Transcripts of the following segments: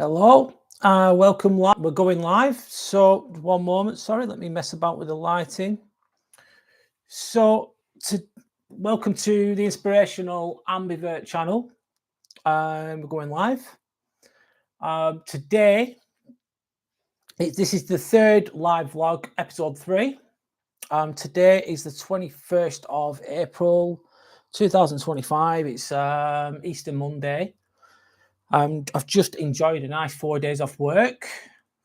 Hello, welcome live. We're going live. So, one moment. Sorry, let me mess about with the lighting. So, welcome to the Inspirational Ambivert channel. We're going live. Today, this is the third live vlog, episode 3. Today is the 21st of April, 2025. It's Easter Monday. I've just enjoyed a nice 4 days off work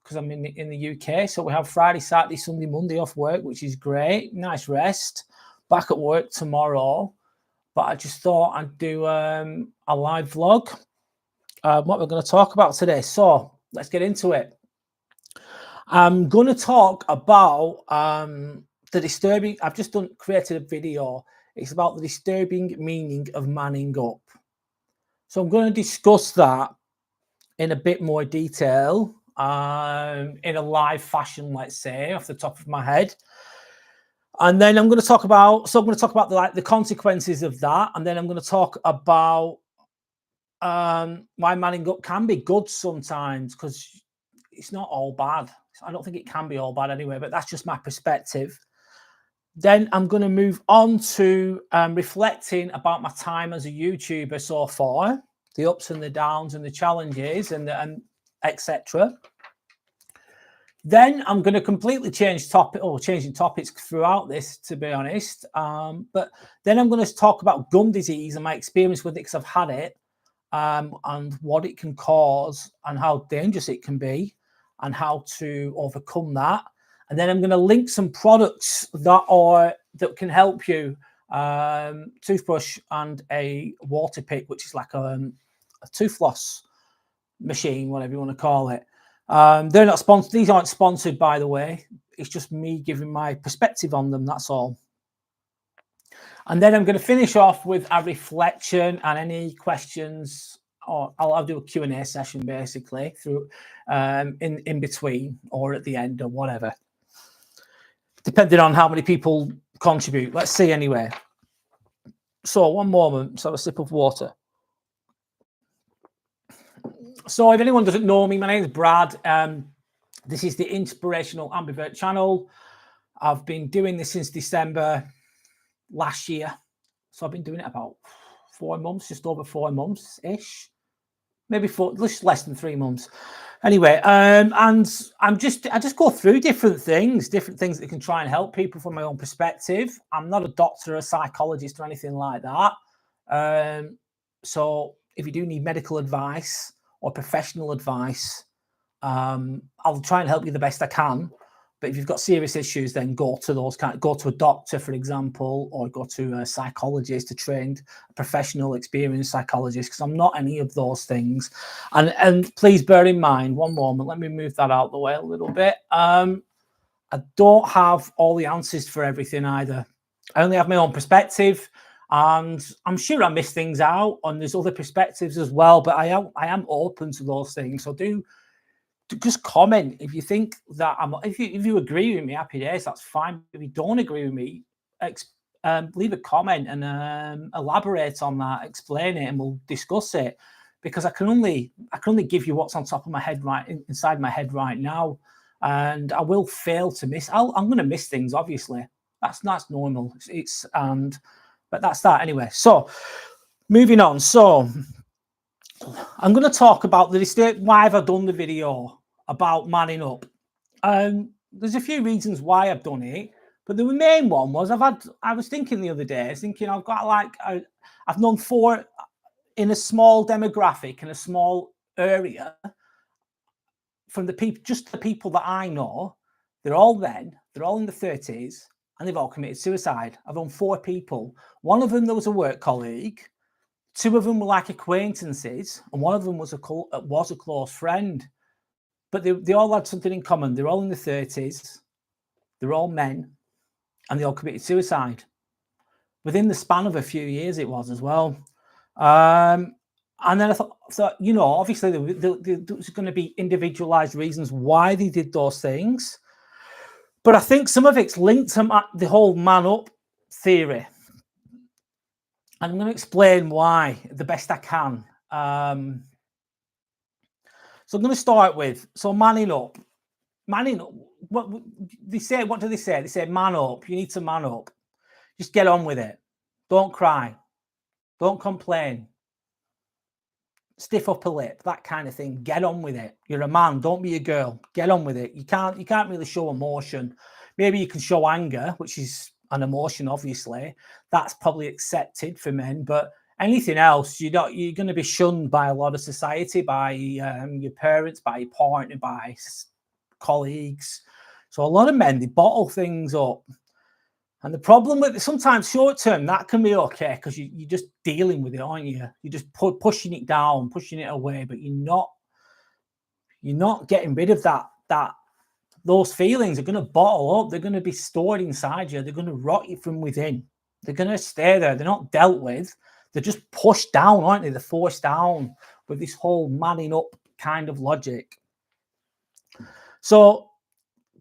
because I'm in the UK. So we have Friday, Saturday, Sunday, Monday off work, which is great. Nice rest. Back at work tomorrow. But I just thought I'd do a live vlog. What we're going to talk about today. So let's get into it. I'm going to talk about the disturbing. I've just created a video. It's about the disturbing meaning of manning up. So I'm going to discuss that in a bit more detail in a live fashion, let's say, off the top of my head. And then I'm going to talk about, the consequences of that. And then I'm going to talk about why manning up can be good sometimes, because it's not all bad. I don't think it can be all bad anyway, but that's just my perspective. Then I'm going to move on to reflecting about my time as a YouTuber so far, the ups and the downs and the challenges and etc. Then I'm going to completely change changing topics throughout this, to be honest. But then I'm going to talk about gum disease and my experience with it, because I've had it, and what it can cause and how dangerous it can be and how to overcome that. And then I'm going to link some products that can help you, toothbrush and a WaterPik, which is like a tooth floss machine, whatever you want to call it. They're not sponsored. These aren't sponsored, by the way. It's just me giving my perspective on them. That's all. And then I'm going to finish off with a reflection and any questions, or I'll do a Q&A session basically through in between or at the end or whatever, depending on how many people contribute. Let's see anyway. So one moment, let's have a sip of water. So if anyone doesn't know me, my name is Brad. This is the Inspirational Ambivert channel. I've been doing this since December last year. So I've been doing it about 4 months, just over 4 months-ish. Maybe just less than 3 months. Anyway, and I just go through different things that can try and help people from my own perspective. I'm not a doctor or a psychologist or anything like that. So if you do need medical advice or professional advice, I'll try and help you the best I can. But if you've got serious issues, then go to a doctor, for example, or go to a psychologist, a trained, professional, experienced psychologist, because I'm not any of those things. And please bear in mind, one moment, let me move that out of the way a little bit. I don't have all the answers for everything either. I only have my own perspective, and I'm sure I miss things out, and there's other perspectives as well, but I am open to those things. So just comment if you think that if you agree with me, happy days, that's fine. If you don't agree with me, leave a comment and elaborate on that, explain it, and we'll discuss it, because I can only give you what's on top of my head, inside my head right now, and I will fail to miss. I'm going to miss things, obviously. That's normal. But that's that anyway. So moving on. So I'm going to talk about why have I done the video about manning up. There's a few reasons why I've done it, but the main one was I was thinking the other day, I've got I've known 4 in a small demographic, in a small area, from the people that I know. They're all in the 30s, and they've all committed suicide. I've known 4 people. One of them, there was a work colleague. 2 of them were like acquaintances, and one of them was a close friend. But they all had something in common. They're all in the 30s. They're all men, and they all committed suicide within the span of a few years. It was as well. And then I thought, obviously there's going to be individualized reasons why they did those things. But I think some of it's linked to the whole man up theory. And I'm going to explain why the best I can. So I'm going to start with, so manning up. Manning up, what they say, what do they say? They say man up. You need to man up. Just get on with it. Don't cry. Don't complain. Stiff upper lip, that kind of thing. Get on with it. You're a man. Don't be a girl. Get on with it. You can't really show emotion. Maybe you can show anger, which is an emotion, obviously. That's probably accepted for men, but anything else, you're going to be shunned by a lot of society, by your parents, by your partner, by colleagues. So a lot of men, they bottle things up. And the problem with it, sometimes short term, that can be okay because you're just dealing with it, aren't you? You're just pushing it down, pushing it away, but you're not getting rid of that. Those feelings are going to bottle up. They're going to be stored inside you. They're going to rot you from within. They're going to stay there. They're not dealt with. They're just pushed down, aren't they? They're forced down with this whole manning up kind of logic. So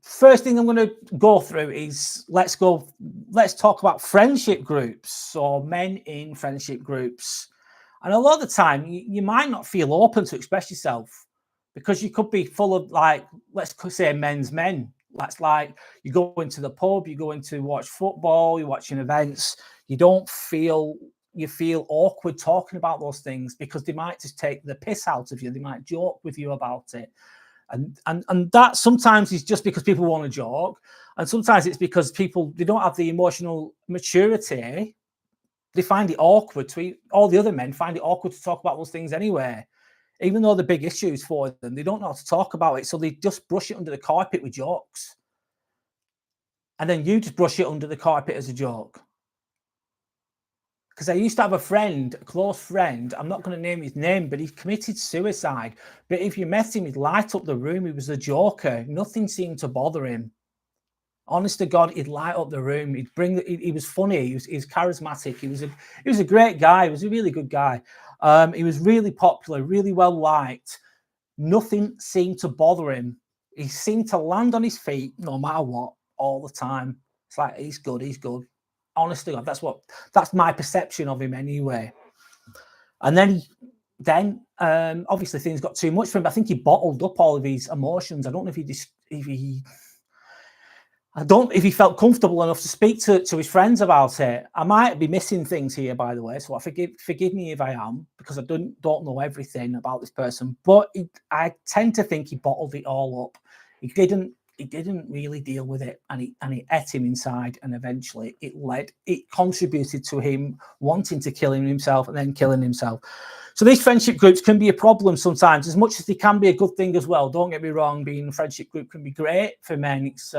first thing I'm going to go through is let's talk about friendship groups or men in friendship groups. And a lot of the time, you might not feel open to express yourself because you could be full of, like, let's say men's men. That's like you go into the pub, you go into watch football, you're watching events. You feel awkward talking about those things because they might just take the piss out of you. They might joke with you about it. And that sometimes is just because people want to joke, and sometimes it's because they don't have the emotional maturity. They find it awkward all the other men find it awkward to talk about those things anyway, even though they're big issues for them. They don't know how to talk about it, so they just brush it under the carpet with jokes, and then you just brush it under the carpet as a joke. Because I used to have a close friend, I'm not going to name his name, but he committed suicide. But if you met him, he'd light up the room. He was a joker. Nothing seemed to bother him. Honest to God, he'd light up the room. He was funny. He was charismatic. He was a great guy. He was a really good guy. He was really popular, really well liked. Nothing seemed to bother him. He seemed to land on his feet no matter what, all the time. It's like, he's good. Honestly, that's my perception of him anyway. And then obviously things got too much for him. I think he bottled up all of his emotions. I don't know if he felt comfortable enough to speak to his friends about it. I might be missing things here, by the way, so forgive me if I am, because I don't know everything about this person. But I tend to think he bottled it all up. He didn't really deal with it, and it ate him inside, and eventually it contributed to him wanting to kill himself and then killing himself. So these friendship groups can be a problem sometimes, as much as they can be a good thing as well. Don't get me wrong, being in a friendship group can be great for men. It's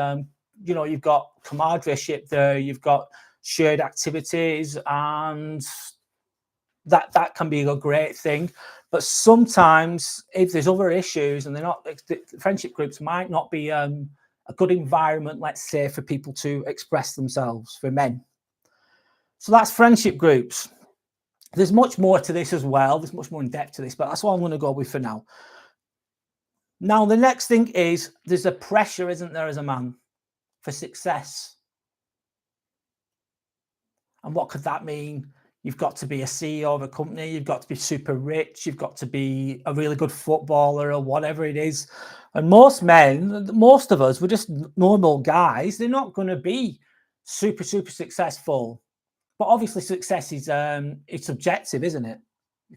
you've got camaraderie there, you've got shared activities, and that can be a great thing. But sometimes if there's other issues and the friendship groups might not be a good environment, let's say, for people to express themselves, for men. So that's friendship groups. There's much more to this as well. There's much more in depth to this, but that's what I'm going to go with for now. Now, the next thing is there's a pressure, isn't there, as a man, for success. And what could that mean? You've got to be a CEO of a company. You've got to be super rich. You've got to be a really good footballer or whatever it is. And most of us, we're just normal guys. They're not going to be super, super successful. But obviously success is it's subjective, isn't it?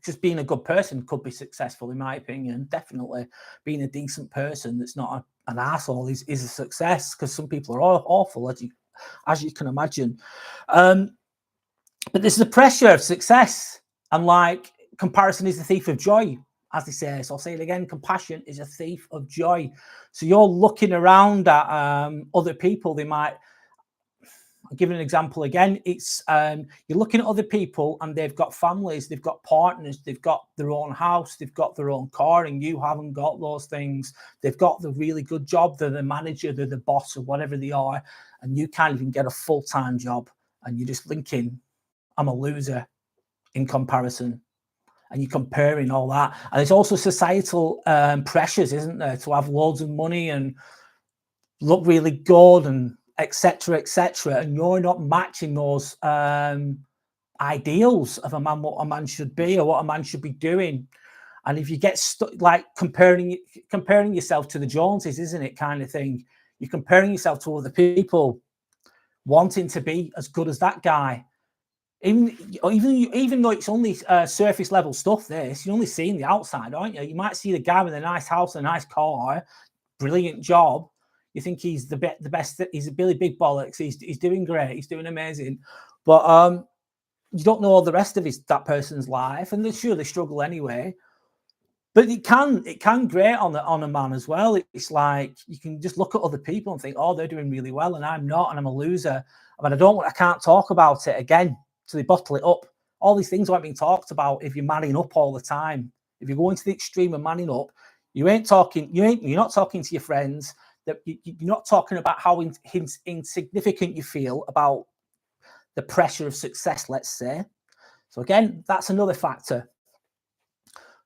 Just being a good person could be successful, in my opinion. Definitely being a decent person that's not an asshole is a success, because some people are awful, as you can imagine. But there's the pressure of success, and like, comparison is the thief of joy, as they say. So I'll say it again: compassion is a thief of joy. So you're looking around at other people. I'll give an example again. It's you're looking at other people, and they've got families, they've got partners, they've got their own house, they've got their own car, and you haven't got those things. They've got the really good job, they're the manager, they're the boss, or whatever they are, and you can't even get a full-time job, and you're just thinking, I'm a loser in comparison. And you're comparing all that. And there's also societal pressures, isn't there, to have loads of money and look really good and etc. And you're not matching those ideals of a man, what a man should be or what a man should be doing. And if you get stuck, like comparing yourself to the Joneses, isn't it, kind of thing? You're comparing yourself to other people, wanting to be as good as that guy. Even though it's only surface level stuff, this you're only seeing the outside, aren't you? You might see the guy with a nice house, a nice car, brilliant job. You think he's the best. He's a Billy Big Bollocks. He's doing great. He's doing amazing. But you don't know the rest of that person's life, and they surely struggle anyway. But it can grate on a man as well. It's like you can just look at other people and think, oh, they're doing really well, and I'm not, and I'm a loser. But I can't talk about it again. So they bottle it up. All these things aren't being talked about if you're manning up all the time. If you're going to the extreme of manning up, you're not talking to your friends. That you're not talking about how insignificant you feel about the pressure of success, let's say. So again, that's another factor.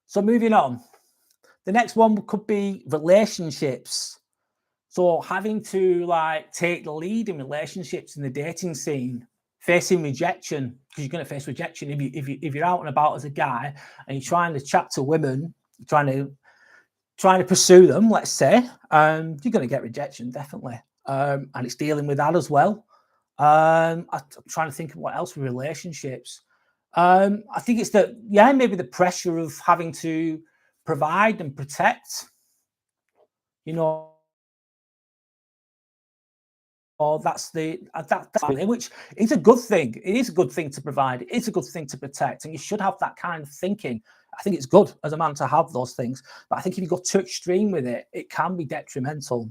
So moving on, the next one could be relationships. So having to like take the lead in relationships in the dating scene, facing rejection, because you're going to face rejection if you're out and about as a guy and you're trying to chat to women, trying to pursue them, let's say, you're going to get rejection, definitely. And it's dealing with that as well. I'm trying to think of what else with relationships. I think it's maybe the pressure of having to provide and protect, that's which is a good thing. It is a good thing to provide. It's a good thing to protect, and you should have that kind of thinking. I think it's good as a man to have those things, but I think if you go too extreme with it, it can be detrimental.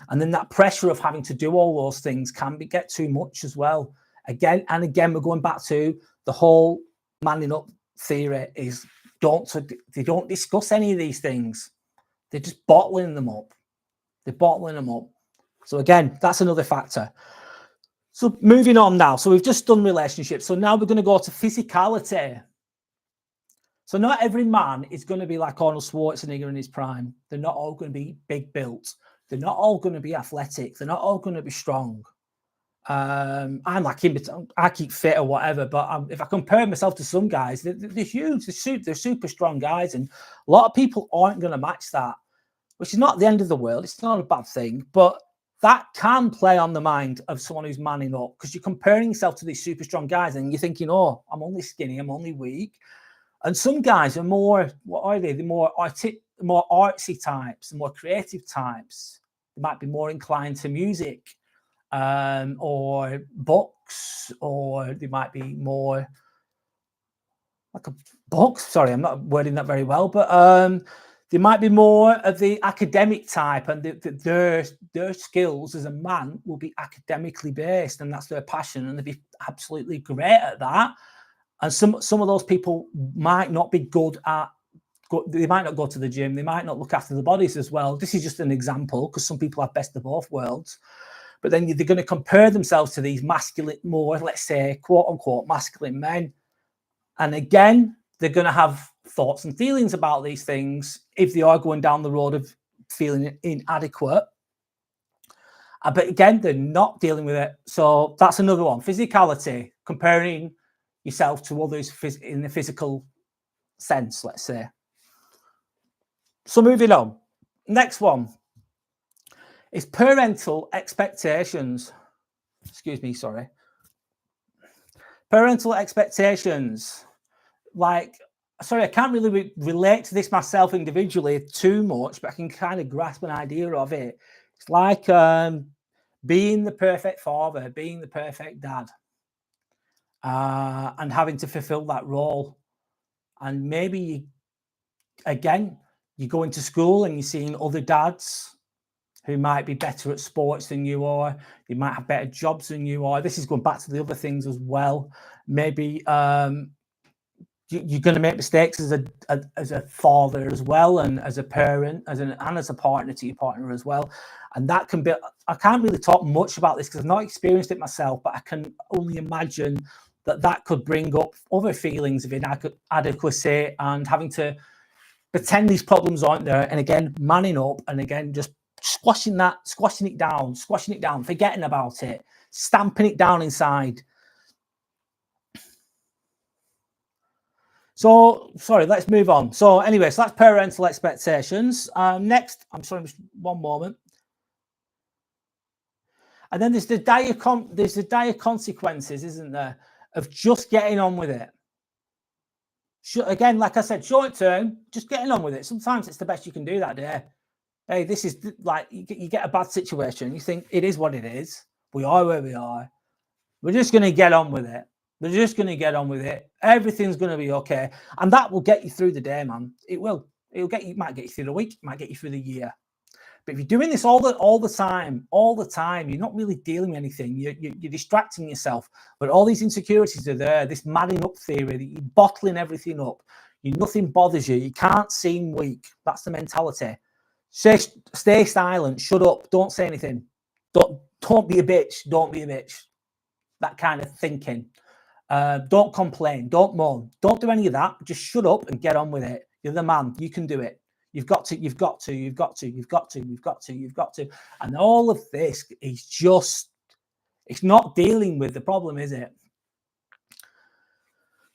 And then that pressure of having to do all those things can get too much as well. Again, we're going back to the whole manning up theory is they don't discuss any of these things. They're just bottling them up. So again, that's another factor. So moving on now. So we've just done relationships. So now we're going to go to physicality. So not every man is going to be like Arnold Schwarzenegger in his prime. They're not all going to be big built. They're not all going to be athletic. They're not all going to be strong. I'm like I keep fit or whatever, but if I compare myself to some guys, they're huge. They're super strong guys, and a lot of people aren't going to match that, which is not the end of the world. It's not a bad thing, but that can play on the mind of someone who's manning up, because you're comparing yourself to these super strong guys and you're thinking, oh, I'm only skinny, I'm only weak. And some guys are more, what are they? They're more artsy types, the more creative types. They might be more inclined to music or books, or they might be more like a book. Sorry, I'm not wording that very well, but they might be more of the academic type, and their skills as a man will be academically based, and that's their passion, and they'll be absolutely great at that. And some of those people might not be good at. They might not go to the gym. They might not look after the bodies as well. This is just an example, because some people have best of both worlds. But then they're going to compare themselves to these masculine, more, let's say, quote unquote, masculine men. And again, they're going to have thoughts and feelings about these things if they are going down the road of feeling inadequate. But again, they're not dealing with it. So that's another one. Physicality, comparing yourself to others in the physical sense, let's say. So moving on. Next one is parental expectations. Excuse me, sorry. Parental expectations. Like, sorry, I can't really relate to this myself individually too much, but I can kind of grasp an idea of it. It's like being the perfect father, being the perfect dad, and having to fulfill that role. And maybe, you go into school and you're seeing other dads who might be better at sports than you are. They might have better jobs than you are. This is going back to the other things as well. Maybe you're going to make mistakes as a father as well, and as a parent, and as a partner to your partner as well. And that can be, I can't really talk much about this because I've not experienced it myself, but I can only imagine that could bring up other feelings of inadequacy and having to pretend these problems aren't there. And again, manning up, and again, just squashing it down, forgetting about it, stamping it down inside. So, sorry, let's move on. So anyway, so that's parental expectations. Next, I'm sorry, just one moment. And then there's the dire consequences, isn't there, of just getting on with it. Again, like I said, short term, just getting on with it. Sometimes it's the best you can do that day. Hey, this is like you get a bad situation. You think it is what it is. We are where we are. We're just going to get on with it. We're just going to get on with it. Everything's going to be okay, and that will get you through the day, man. It will. It'll get you. Might get you through the week. Might get you through the year. But if you're doing this all the time, you're not really dealing with anything. You're distracting yourself. But all these insecurities are there. This manning up theory that you're bottling everything up. Nothing bothers you. You can't seem weak. That's the mentality. Stay silent. Shut up. Don't say anything. Don't be a bitch. Don't be a bitch. That kind of thinking. Don't complain. Don't moan. Don't do any of that. Just shut up and get on with it. You're the man. You can do it. You've got to. And all of this is just, it's not dealing with the problem, is it?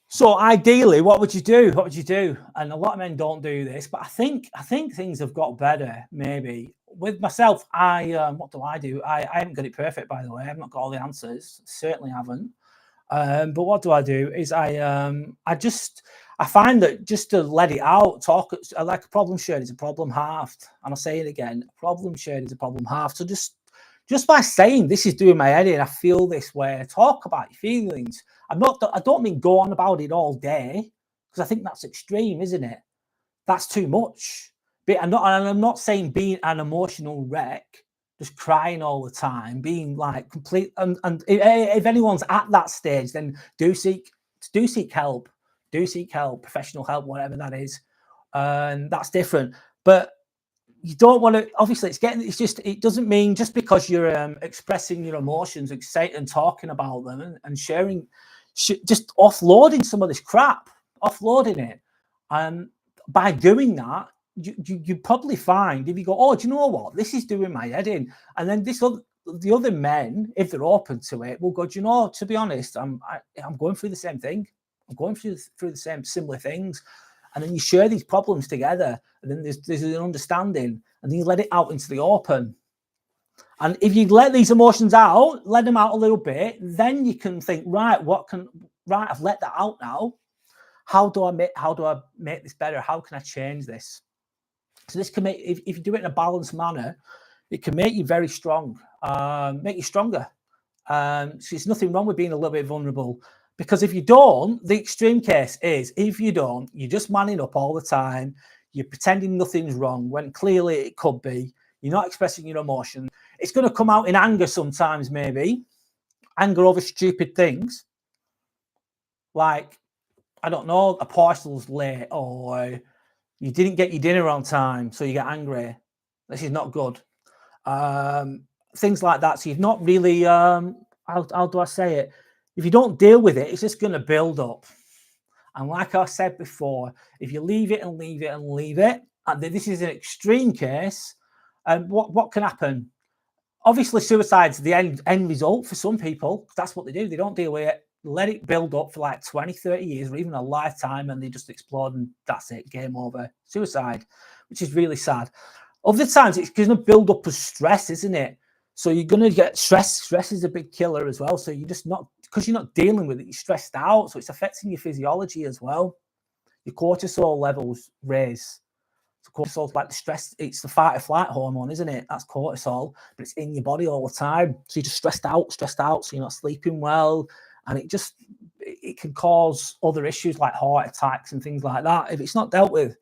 So ideally, what would you do? What would you do? And a lot of men don't do this, but I think things have got better. Maybe with myself, what do? I haven't got it perfect, by the way. I've not got all the answers. Certainly haven't. But what do? Is I find that just to let it out, talk, like a problem shared is a problem halved. And I'll say it again, a problem shared is a problem halved. So just by saying this is doing my head in, I feel this way, talk about your feelings. I don't mean go on about it all day, because I think that's extreme, isn't it? That's too much. But I'm not saying being an emotional wreck, just crying all the time, being like complete. And if anyone's at that stage, then do seek help. Do seek help, professional help, whatever that is. And that's different. But you don't want to, obviously it doesn't mean just because you're expressing your emotions and talking about them and sharing, just offloading some of this crap, offloading it. By doing that, you probably find, if you go, oh, do you know what, this is doing my head in, and then the other men, if they're open to it, will go, do you know, to be honest, I'm going through the same thing. I'm going through the same similar things. And then you share these problems together, and then there's an understanding, and then you let it out into the open. And if you let these emotions out, let them out a little bit, then you can think, right, I've let that out now. How do I make this better? How can I change this? So this can make, if you do it in a balanced manner, it can make you very strong, make you stronger. So there's nothing wrong with being a little bit vulnerable. Because if you don't, the extreme case is, if you don't, you're just manning up all the time. You're pretending nothing's wrong when clearly it could be. You're not expressing your emotions. It's going to come out in anger sometimes, maybe. Anger over stupid things. Like, I don't know, a parcel's late, or you didn't get your dinner on time, so you get angry. This is not good. Things like that. So you've not really, how do I say it? If you don't deal with it, it's just going to build up. And like I said before, if you leave it, and this is an extreme case, what can happen? Obviously, suicide's the end result for some people. That's what they do. They don't deal with it. Let it build up for like 20, 30 years or even a lifetime, and they just explode, and that's it, game over. Suicide, which is really sad. Other times, it's going to build up as stress, isn't it? So you're going to get stress. Stress is a big killer as well. So you're just not, because you're not dealing with it, you're stressed out. So it's affecting your physiology as well. Your cortisol levels raise. So cortisol's like the stress, it's the fight or flight hormone, isn't it? That's cortisol, but it's in your body all the time. So you're just stressed out. So you're not sleeping well. And it can cause other issues like heart attacks and things like that if it's not dealt with.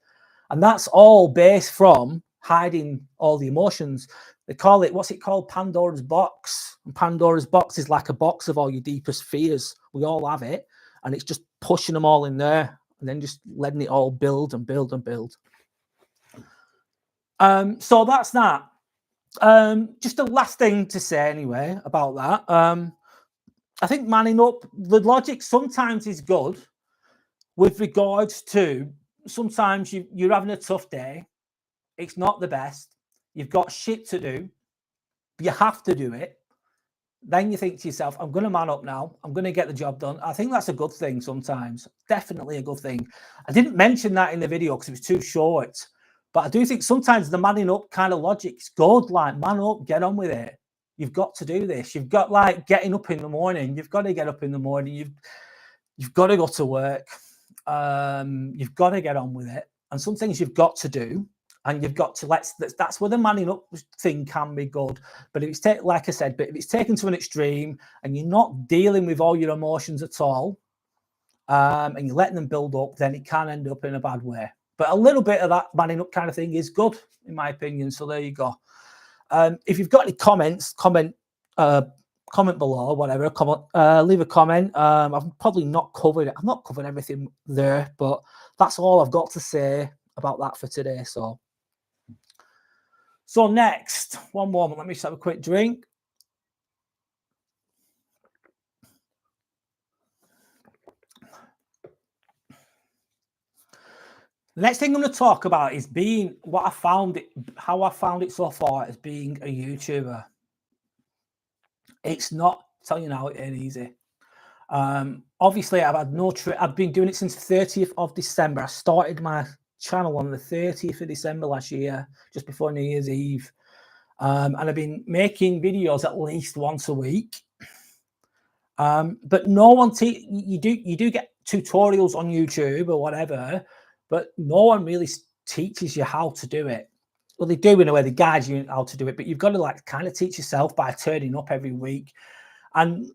And that's all based from hiding all the emotions. They call it, what's it called? Pandora's box. And Pandora's box is like a box of all your deepest fears. We all have it. And it's just pushing them all in there and then just letting it all build and build and build. So that's that. Just a last thing to say anyway about that. I think manning up, the logic sometimes is good with regards to, sometimes you're having a tough day. It's not the best. You've got shit to do. You have to do it. then you think to yourself, I'm going to man up now. I'm going to get the job done. I think that's a good thing sometimes. Definitely a good thing. I didn't mention that in the video because it was too short. But I do think sometimes the manning up kind of logic is good. Like, man up, get on with it. You've got to do this. You've got, like, getting up in the morning. You've got to get up in the morning. You've got to go to work. You've got to get on with it. And some things you've got to do. And you've got to that's where the manning up thing can be good. But if it's like I said, but if it's taken to an extreme and you're not dealing with all your emotions at all, and you're letting them build up, then it can end up in a bad way. But a little bit of that manning up kind of thing is good, in my opinion. So there you go. If you've got any comments, comment below, whatever. Leave a comment. I've probably not covered it. I've not covered everything there, but that's all I've got to say about that for today. So next, one moment, let me just have a quick drink. The next thing I'm going to talk about is how I found it so far as being a YouTuber. It's not, telling you now, it ain't easy. Obviously, I've been doing it since 30th of December. I started my channel on the 30th of December last year, just before New Year's Eve. And I've been making videos at least once a week. But no one you do get tutorials on YouTube or whatever, but no one really teaches you how to do it. Well, they do in a way, they guide you how to do it, but you've got to like kind of teach yourself by turning up every week. And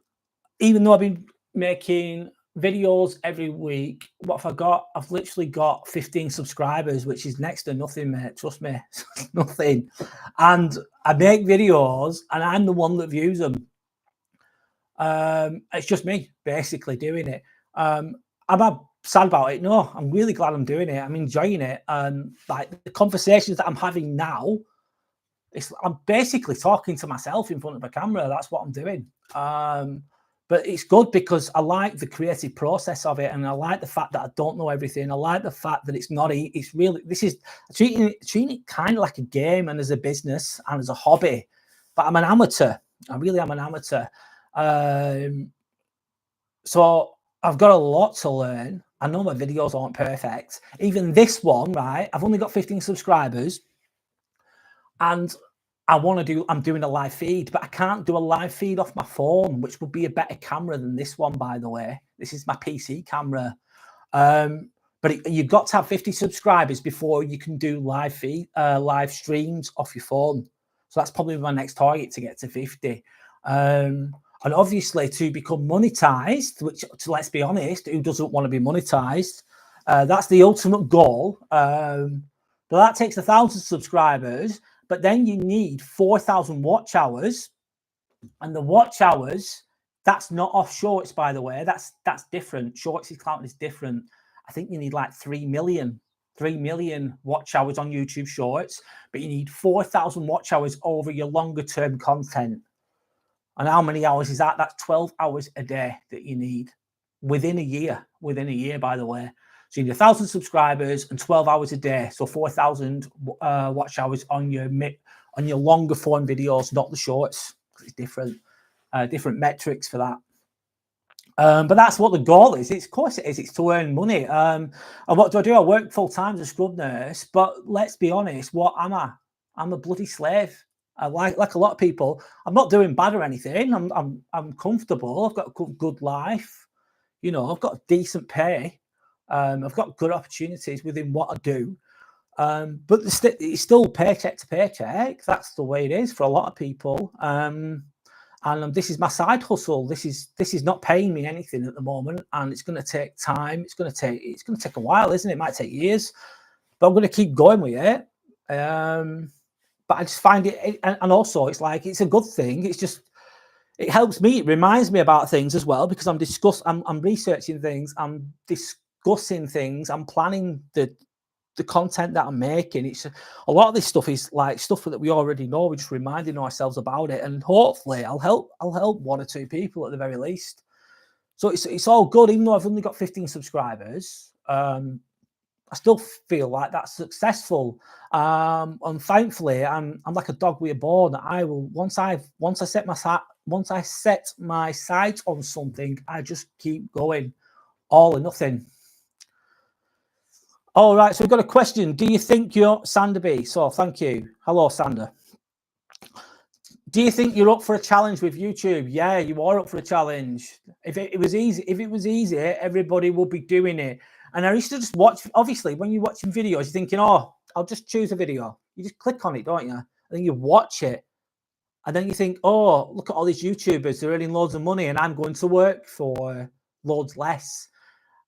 even though I've been making videos every week, what have I got? I've literally got 15 subscribers, which is next to nothing, mate. Trust me, nothing. And I make videos and I'm the one that views them. It's just me basically doing it. I'm not sad about it. No, I'm really glad I'm doing it. I'm enjoying it. Like the conversations that I'm having now, I'm basically talking to myself in front of a camera. That's what I'm doing. But it's good because I like the creative process of it, and I like the fact that I don't know everything. I like the fact that it's not. It's really. This is treating it kind of like a game and as a business and as a hobby. But I'm an amateur. I really am an amateur. So I've got a lot to learn. I know my videos aren't perfect. Even this one, right? I've only got 15 subscribers, and I'm doing a live feed, but I can't do a live feed off my phone, which would be a better camera than this one, by the way. This is my PC camera. But you've got to have 50 subscribers before you can do live streams off your phone. So that's probably my next target, to get to 50. And obviously to become monetized, which, let's be honest, who doesn't want to be monetized? That's the ultimate goal. But that takes 1,000 subscribers. But then you need 4,000 watch hours, and the watch hours, that's not off shorts, by the way. That's different. Shorts is counted as different. I think you need like 3 million watch hours on YouTube Shorts, but you need 4,000 watch hours over your longer term content. And how many hours is that? That's 12 hours a day that you need within a year. Within a year, by the way. So you need 1,000 subscribers and 12 hours a day. So 4,000 watch hours on your longer form videos, not the shorts. It's different metrics for that. But that's what the goal is. Of course it is. It's to earn money. And what do? I work full time as a scrub nurse. But let's be honest. What am I? I'm a bloody slave. Like a lot of people. I'm not doing bad or anything. I'm comfortable. I've got a good life. You know, I've got decent pay. I've got good opportunities within what I do. But it's still paycheck to paycheck. That's the way it is for a lot of people. And this is my side hustle. This is not paying me anything at the moment, and it's going to take time. It's going to take a while, isn't it? It might take years, but I'm going to keep going with it. But I just find it, and also it's like it's a good thing. It's just it helps me. It reminds me about things as well, because I'm researching things. I'm discussing things. I'm planning the content that I'm making. It's a lot of this stuff is like stuff that we already know. We're just reminding ourselves about it, and hopefully I'll help one or two people at the very least. So it's all good, even though I've only got 15 subscribers. I still feel like that's successful. And thankfully, I'm like a dog with a bone. I will once I set my sight on something, I just keep going, all or nothing. All right, so we've got a question. Do you think you're Sander B? So thank you. Hello, Sander. Do you think you're up for a challenge with YouTube? Yeah, you are up for a challenge. If it was easy, everybody would be doing it. And I used to just watch. Obviously, when you're watching videos, you're thinking, "Oh, I'll just choose a video." You just click on it, don't you? And then you watch it, and then you think, "Oh, look at all these YouTubers. They're earning loads of money, and I'm going to work for loads less."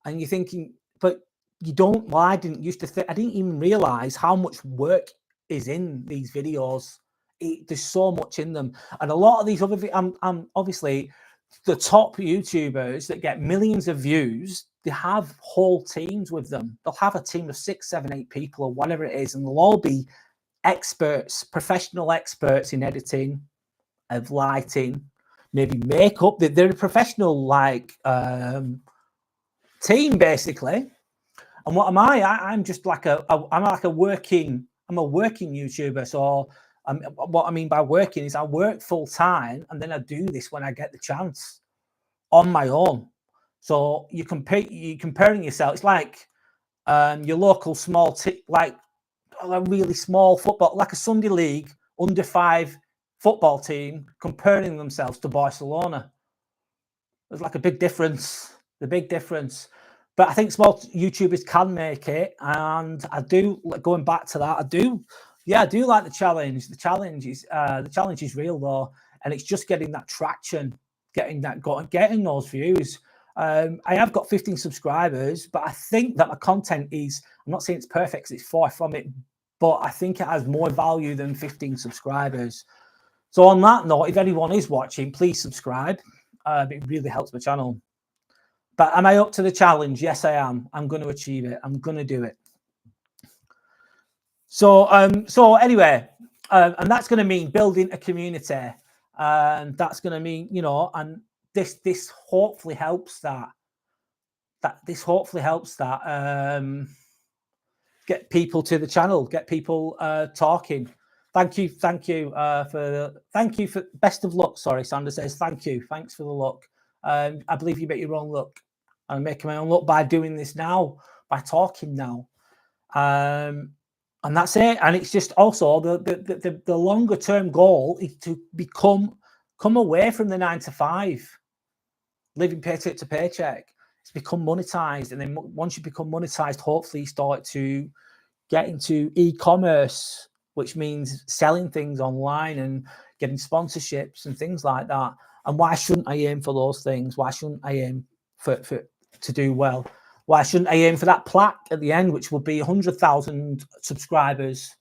And you're thinking, but you don't. Well, I didn't used to think. I didn't even realize how much work is in these videos. There's so much in them, and a lot of these other. I'm obviously the top YouTubers that get millions of views. They have whole teams with them. They'll have a team of 6, 7, 8 people or whatever it is, and they'll all be experts, professional experts in editing, of lighting, maybe makeup. They're a professional team basically. And what am I? I'm just like I'm a working YouTuber. So what I mean by working is I work full time and then I do this when I get the chance on my own. So you're comparing yourself. It's like your local small like a really small football, like a Sunday league under 5 football team comparing themselves to Barcelona. There's like a big difference. The big difference. But I think small YouTubers can make it, and I do. Going back to that, I do like the challenge. The challenge is real though, and it's just getting that traction, getting those views. I have got 15 subscribers, but I think that my content is. I'm not saying it's perfect, 'cause it's far from it, but I think it has more value than 15 subscribers. So on that note, if anyone is watching, please subscribe. It really helps my channel. But am I up to the challenge? Yes, I am. I'm going to achieve it. I'm going to do it. So anyway, and that's going to mean building a community, and that's going to mean, and this hopefully helps that. Get people to the channel, get people talking. Thank you for best of luck. Sorry, Sander says thank you. Thanks for the luck. I believe you make your own luck. I'm making my own luck by doing this now, by talking now. And that's it. And it's just also the longer term goal is to come away from the 9 to 5, living paycheck to paycheck. It's become monetized. And then once you become monetized, hopefully you start to get into e-commerce, which means selling things online and getting sponsorships and things like that. And why shouldn't I aim for those things? Why shouldn't I aim to do well? Why shouldn't I aim for that plaque at the end, which would be 100,000 subscribers?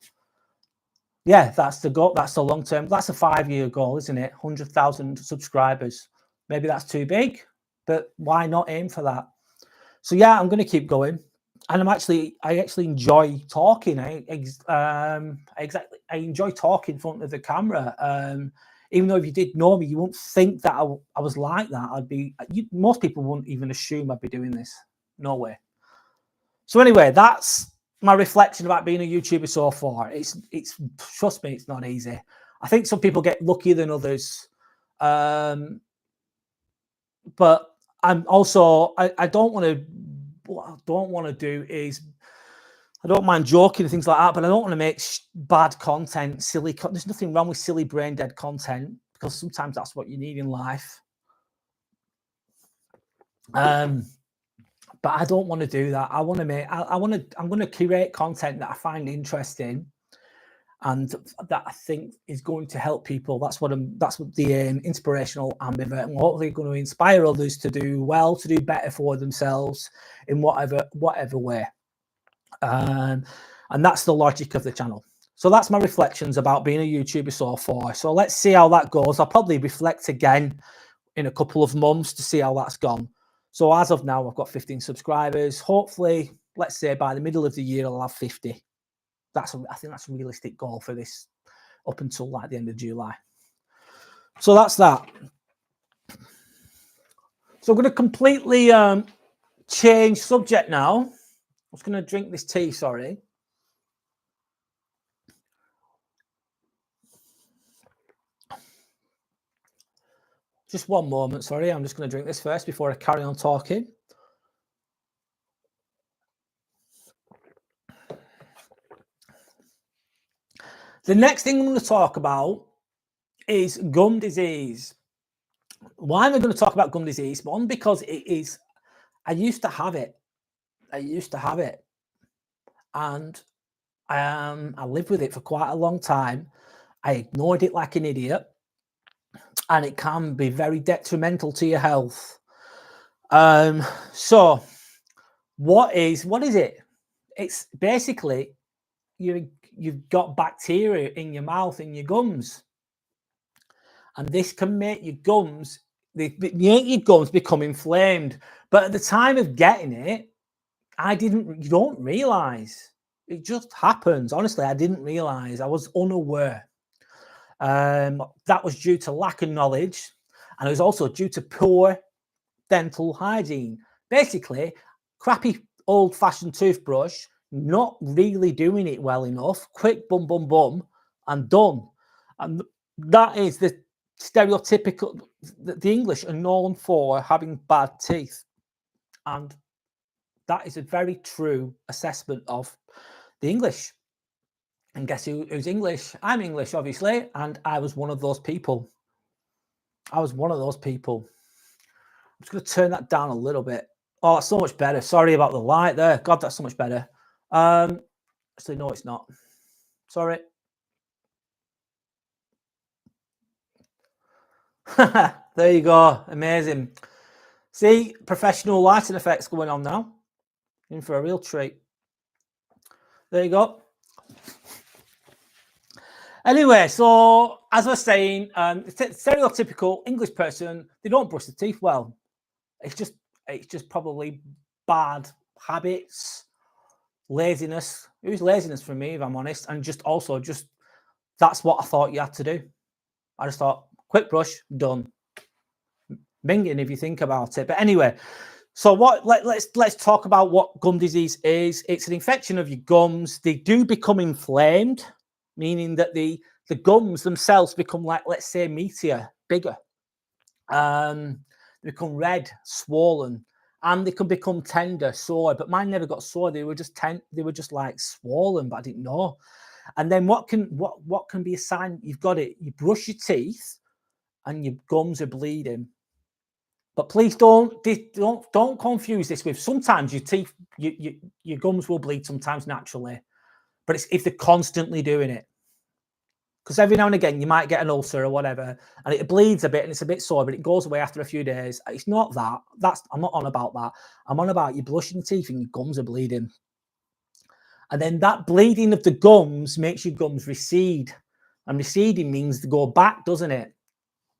Yeah, that's the goal. That's the long term. That's a 5-year goal, isn't it? 100,000 subscribers. Maybe that's too big, but why not aim for that? So yeah, I'm going to keep going. And I actually enjoy talking. I enjoy talking in front of the camera. Even though if you did know me, you wouldn't think that I was like that. Most people wouldn't even assume I'd be doing this. No way. So anyway, that's my reflection about being a YouTuber so far. It's trust me, it's not easy. I think some people get luckier than others. But I'm also I don't want to. What I don't want to do is, I don't mind joking and things like that, but I don't want to make bad content, silly. There's nothing wrong with silly, brain dead content, because sometimes that's what you need in life. But I don't want to do that. I'm going to curate content that I find interesting and that I think is going to help people. That's what the inspirational ambivert, and hopefully going to inspire others to do well, to do better for themselves in whatever way. And that's the logic of the channel. So that's my reflections about being a YouTuber so far. So let's see how that goes. I'll probably reflect again in a couple of months to see how that's gone. So as of now, I've got 15 subscribers. Hopefully, let's say by the middle of the year, I'll have 50. I think that's a realistic goal for this up until like the end of July. So that's that. So I'm going to completely change subject now. just going to drink this tea, sorry. Just one moment, sorry. I'm just going to drink this first before I carry on talking. The next thing I'm going to talk about is gum disease. Why am I going to talk about gum disease? One, because it is, I used to have it. And I lived with it for quite a long time. I ignored it like an idiot. And it can be very detrimental to your health. So what is it? It's basically you've got bacteria in your mouth, in your gums. And this can make your gums, your gums become inflamed. But at the time of getting it, you don't realize. It just happens. Honestly, I didn't realize. I was unaware. That was due to lack of knowledge. And it was also due to poor dental hygiene. Basically, crappy old-fashioned toothbrush, not really doing it well enough, quick bum, bum, bum, and done. And that is the stereotypical, the English are known for having bad teeth. And that is a very true assessment of the English. And guess who's English? I'm English, obviously, and I was one of those people. I'm just going to turn that down a little bit. Oh, that's so much better. Sorry about the light there. God, that's so much better. Actually, no, it's not. Sorry. There you go. Amazing. See, professional lighting effects going on now. In for a real treat. There you go. Anyway, so as I was saying, stereotypical English person, they don't brush their teeth well. It's just probably bad habits, laziness. It was laziness for me, if I'm honest, and just that's what I thought you had to do. I just thought, quick brush, done. Binging, if you think about it. But anyway, so let's talk about what gum disease is. It's an infection of your gums. They do become inflamed, meaning that the gums themselves become like, let's say, meatier, bigger. They become red, swollen, and they can become tender, sore. But mine never got sore. They were just they were just like swollen, but I didn't know. And then what can be a sign you've got it? You brush your teeth, and your gums are bleeding. But please don't confuse this with sometimes your teeth, your gums will bleed sometimes naturally, but it's if they're constantly doing it. Because every now and again you might get an ulcer or whatever, and it bleeds a bit and it's a bit sore, but it goes away after a few days. It's not that. I'm not on about that. I'm on about you brushing your teeth and your gums are bleeding. And then that bleeding of the gums makes your gums recede. And receding means to go back, doesn't it?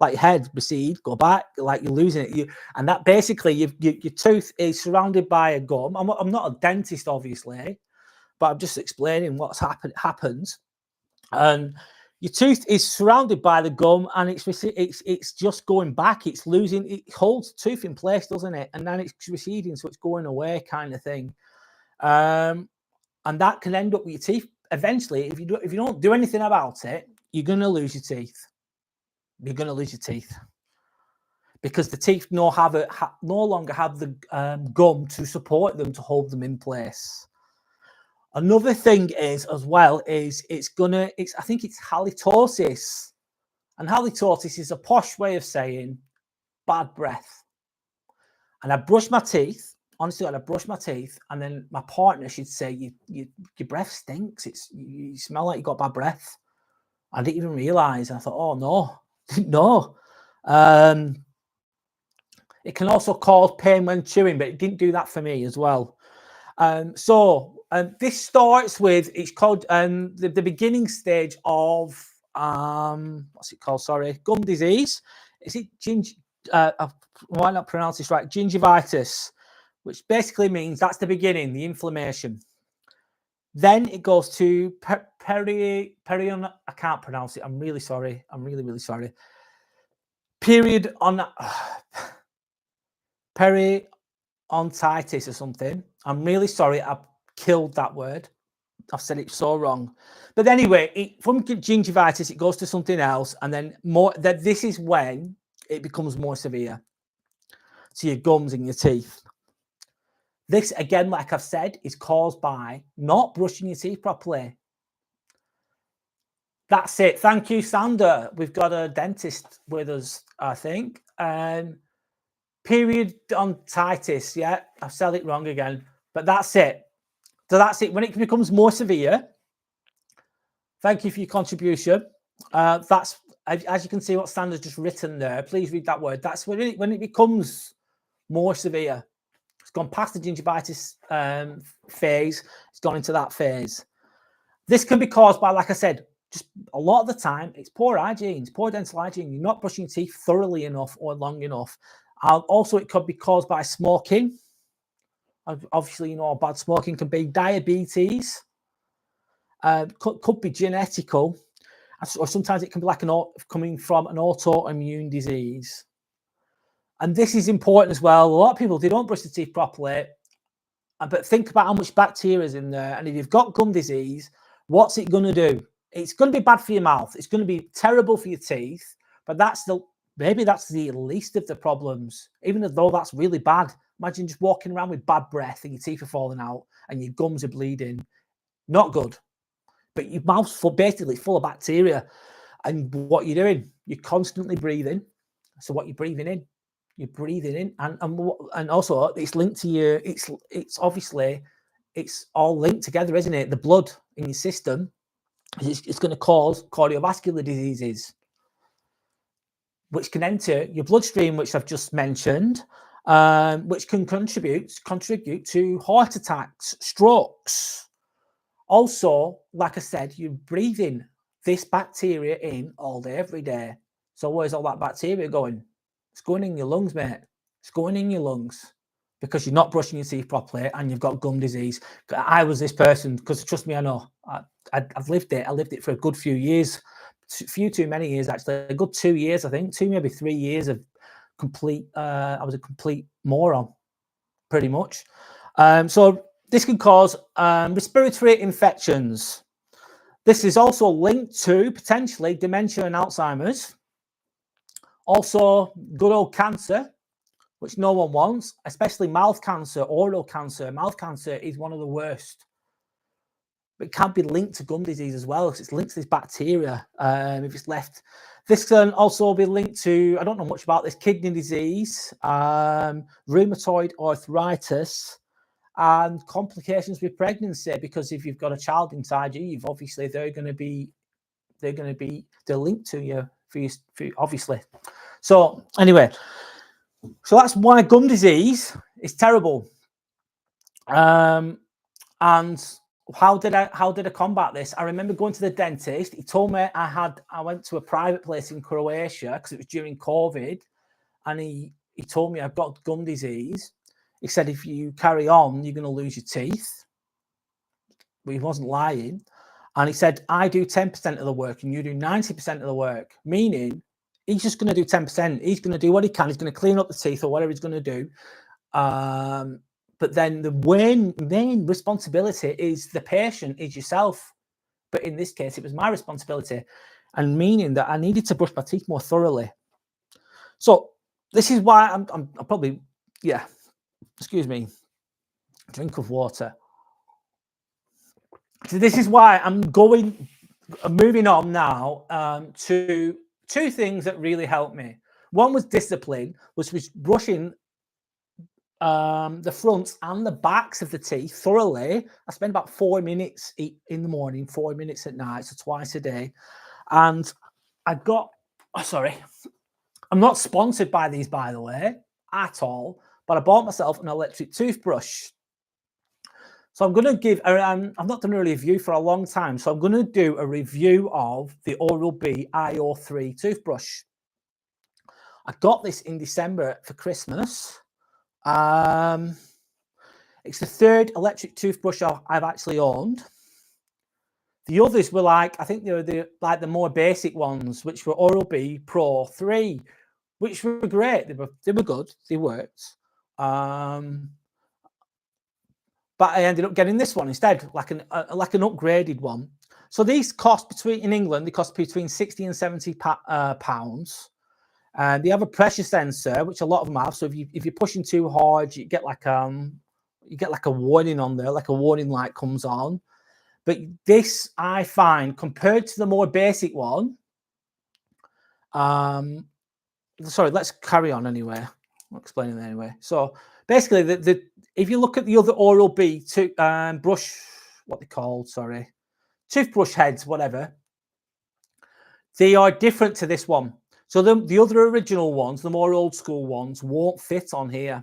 Like your head recede, go back, like you're losing it. And that basically, your tooth is surrounded by a gum. I'm not a dentist, obviously, but I'm just explaining what's happens. And your tooth is surrounded by the gum, and it's just going back. It's losing. It holds the tooth in place, doesn't it? And then it's receding, so it's going away, kind of thing. And that can end up with your teeth. Eventually, if you don't do anything about it, you're going to lose your teeth. You're going to lose your teeth because the teeth no longer have the gum to support them, to hold them in place. Another thing is as well is I think it's halitosis, and halitosis is a posh way of saying bad breath. And I brush my teeth. Honestly, I brush my teeth, and then my partner should say, your breath stinks. You smell like you got bad breath. I didn't even realize. I thought, oh no. No. It can also cause pain when chewing, but it didn't do that for me as well. So this starts with, it's called the beginning stage of what's it called? Sorry, gum disease. Is it why not pronounce this right? Gingivitis, which basically means that's the beginning, the inflammation. Then it goes to perion. I can't pronounce it. I'm really sorry. I'm really, really sorry. Periodontitis or something. I'm really sorry. killed that word. I've said it so wrong. But anyway, from gingivitis, it goes to something else. And then this is when it becomes more severe to your gums and your teeth. This, again, like I've said, is caused by not brushing your teeth properly. That's it. Thank you, Sandra. We've got a dentist with us, I think. Periodontitis. Yeah, I've said it wrong again. But that's it. So that's it. When it becomes more severe, thank you for your contribution. That's, as you can see what Sandra's just written there. Please read that word. That's when it becomes more severe. It's gone past the gingivitis phase. It's gone into that phase. This can be caused by, like I said, just a lot of the time, it's poor hygiene, it's poor dental hygiene. You're not brushing your teeth thoroughly enough or long enough. Also, it could be caused by smoking. Obviously, you know how bad smoking can be. Diabetes. Could be genetical. Or sometimes it can be like coming from an autoimmune disease. And this is important as well. A lot of people, they don't brush their teeth properly. But think about how much bacteria is in there. And if you've got gum disease, what's it going to do? It's going to be bad for your mouth. It's going to be terrible for your teeth. But maybe that's the least of the problems. Even though that's really bad. Imagine just walking around with bad breath and your teeth are falling out and your gums are bleeding. Not good. But your mouth's basically full of bacteria. And what you're doing, you're constantly breathing. So what you're breathing in, you're breathing in, and also it's linked to your. It's obviously it's all linked together, isn't it? The blood in your system, it's going to cause cardiovascular diseases, which can enter your bloodstream, which I've just mentioned, which can contribute to heart attacks, strokes. Also, like I said, you're breathing this bacteria in all day, every day. So where's all that bacteria going? It's going in your lungs, mate. It's going in your lungs because you're not brushing your teeth properly and you've got gum disease. I was this person, because trust me, I know. I've lived it. I lived it for a good few years. Few too many years, actually. A good 2 years, I think. 2, maybe 3 years of complete... I was a complete moron, pretty much. So this can cause respiratory infections. This is also linked to, potentially, dementia and Alzheimer's. Also, good old cancer, which no one wants, especially mouth cancer, oral cancer. Mouth cancer is one of the worst. But it can be linked to gum disease as well, because it's linked to this bacteria if it's left. This can also be linked to, I don't know much about this, kidney disease, rheumatoid arthritis, and complications with pregnancy, because if you've got a child inside you, obviously they're linked to you for obviously. So anyway, so that's why gum disease is terrible. And how did I combat this? I remember going to the dentist. He told me I went to a private place in Croatia because it was during COVID, and he told me I've got gum disease. He said, if you carry on, you're going to lose your teeth. But he wasn't lying. And he said, I do 10% of the work and you do 90% of the work, meaning he's just going to do 10%. He's going to do what he can. He's going to clean up the teeth or whatever he's going to do. But then the main responsibility is the patient, is yourself. But in this case, it was my responsibility, and meaning that I needed to brush my teeth more thoroughly. So this is why I'm probably, yeah, excuse me, drink of water. So this is why I'm moving on now to 2 things that really helped me. One was discipline, which was brushing the fronts and the backs of the teeth thoroughly. I spend about 4 minutes in the morning, 4 minutes at night, so twice a day. And I'm not sponsored by these, by the way, at all, but I bought myself an electric toothbrush. So I'm going to give, I've not done a review for a long time, so I'm going to do a review of the Oral-B IO3 toothbrush. I got this in December for Christmas. It's the 3rd electric toothbrush I've actually owned. The others were like, I think they were the more basic ones, which were Oral-B Pro 3, which were great. They were good. They worked. But but I ended up getting this one instead, like an upgraded one. So these cost in England, they cost between 60 and 70 pounds. And they have a pressure sensor, which a lot of them have. So if you're pushing too hard, you get like a warning on there, like a warning light comes on. But this, I find, compared to the more basic one, sorry, let's carry on anyway. I'll explain it anyway. So basically, if you look at the other Oral-B brush, what they called, sorry, toothbrush heads, whatever, they are different to this one. So the other original ones, the more old school ones, won't fit on here.